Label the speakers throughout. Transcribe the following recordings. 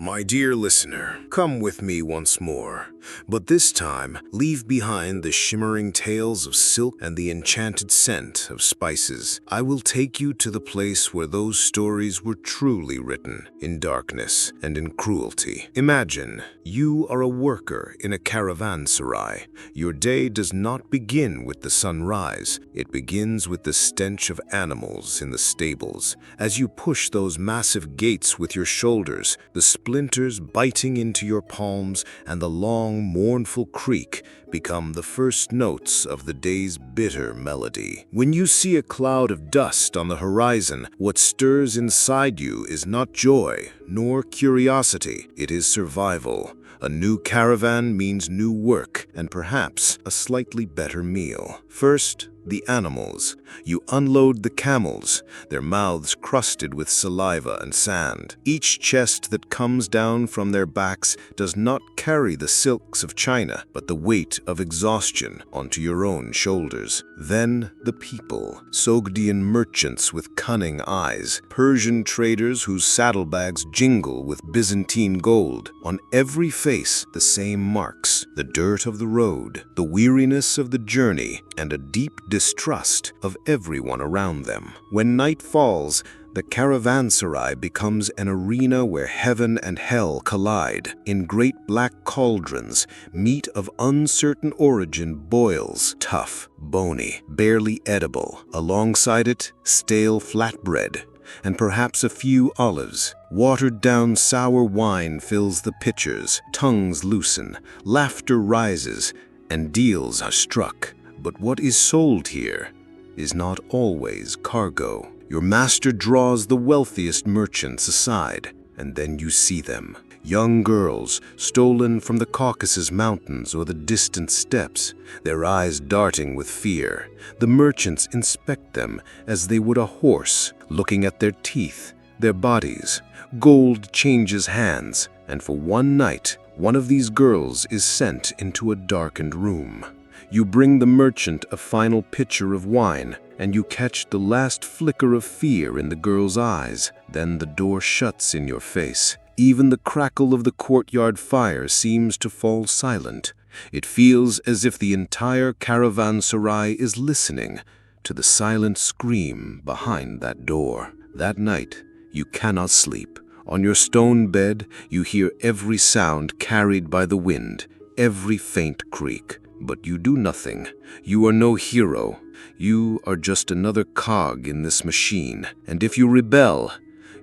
Speaker 1: My dear listener, come with me once more, but this time leave behind the shimmering tales of silk and the enchanted scent of spices. I will take you to the place where those stories were truly written, in darkness and in cruelty. Imagine you are a worker in a caravanserai. Your day does not begin with the sunrise. It begins with the stench of animals in the stables. As you push those massive gates with your shoulders, the splinters biting into your palms and the long, mournful creak become the first notes of the day's bitter melody. When you see a cloud of dust on the horizon, what stirs inside you is not joy nor curiosity. It is survival. A new caravan means new work and perhaps a slightly better meal. First, the animals. You unload the camels, their mouths crusted with saliva and sand. Each chest that comes down from their backs does not carry the silks of China, but the weight of exhaustion onto your own shoulders. Then the people, Sogdian merchants with cunning eyes, Persian traders whose saddlebags jingle with Byzantine gold. On every face, the same marks, the dirt of the road, the weariness of the journey, and a deep distrust of everyone around them. When night falls, the caravanserai becomes an arena where heaven and hell collide. In great black cauldrons, meat of uncertain origin boils, tough, bony, barely edible. Alongside it, stale flatbread, and perhaps a few olives. Watered-down sour wine fills the pitchers, tongues loosen, laughter rises, and deals are struck. But what is sold here is not always cargo. Your master draws the wealthiest merchants aside, and then you see them. Young girls, stolen from the Caucasus Mountains or the distant steppes, their eyes darting with fear. The merchants inspect them as they would a horse, looking at their teeth, their bodies. Gold changes hands, and for one night, one of these girls is sent into a darkened room. You bring the merchant a final pitcher of wine, and you catch the last flicker of fear in the girl's eyes. Then the door shuts in your face. Even the crackle of the courtyard fire seems to fall silent. It feels as if the entire caravanserai is listening to the silent scream behind that door. That night, you cannot sleep. On your stone bed, you hear every sound carried by the wind, every faint creak. But you do nothing. You are no hero. You are just another cog in this machine. And if you rebel,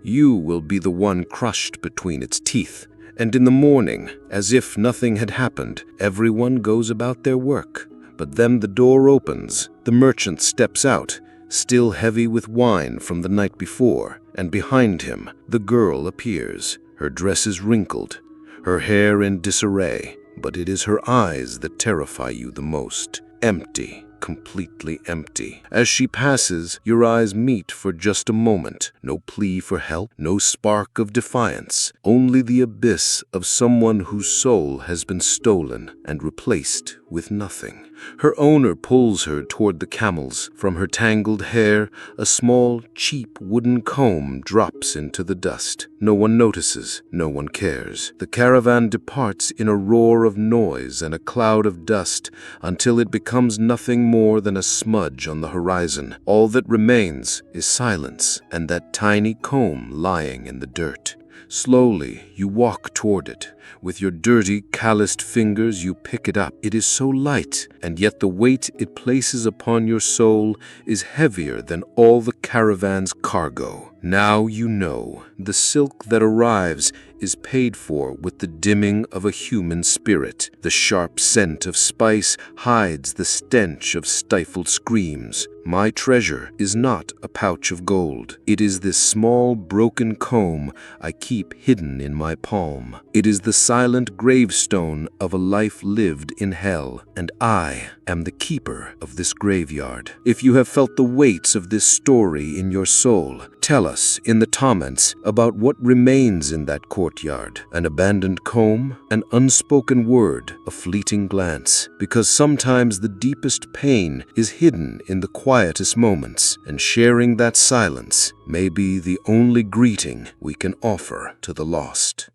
Speaker 1: you will be the one crushed between its teeth. And in the morning, as if nothing had happened, everyone goes about their work. But then the door opens. The merchant steps out, still heavy with wine from the night before. And behind him, the girl appears. Her dress is wrinkled, her hair in disarray. But it is her eyes that terrify you the most. Empty, completely empty. As she passes, your eyes meet for just a moment. No plea for help, no spark of defiance. Only the abyss of someone whose soul has been stolen and replaced with nothing. Her owner pulls her toward the camels. From her tangled hair, a small, cheap wooden comb drops into the dust. No one notices, no one cares. The caravan departs in a roar of noise and a cloud of dust until it becomes nothing more than a smudge on the horizon. All that remains is silence and that tiny comb lying in the dirt. Slowly, you walk toward it. With your dirty, calloused fingers, you pick it up. It is so light, and yet the weight it places upon your soul is heavier than all the caravan's cargo. Now you know. The silk that arrives is paid for with the dimming of a human spirit. The sharp scent of spice hides the stench of stifled screams. My treasure is not a pouch of gold. It is this small, broken comb I keep hidden in my palm. It is the silent gravestone of a life lived in hell, and I am the keeper of this graveyard. If you have felt the weights of this story in your soul, tell us in the comments about what remains in that courtyard. An abandoned comb, an unspoken word, a fleeting glance. Because sometimes the deepest pain is hidden in the quietest moments, and sharing that silence may be the only greeting we can offer to the lost.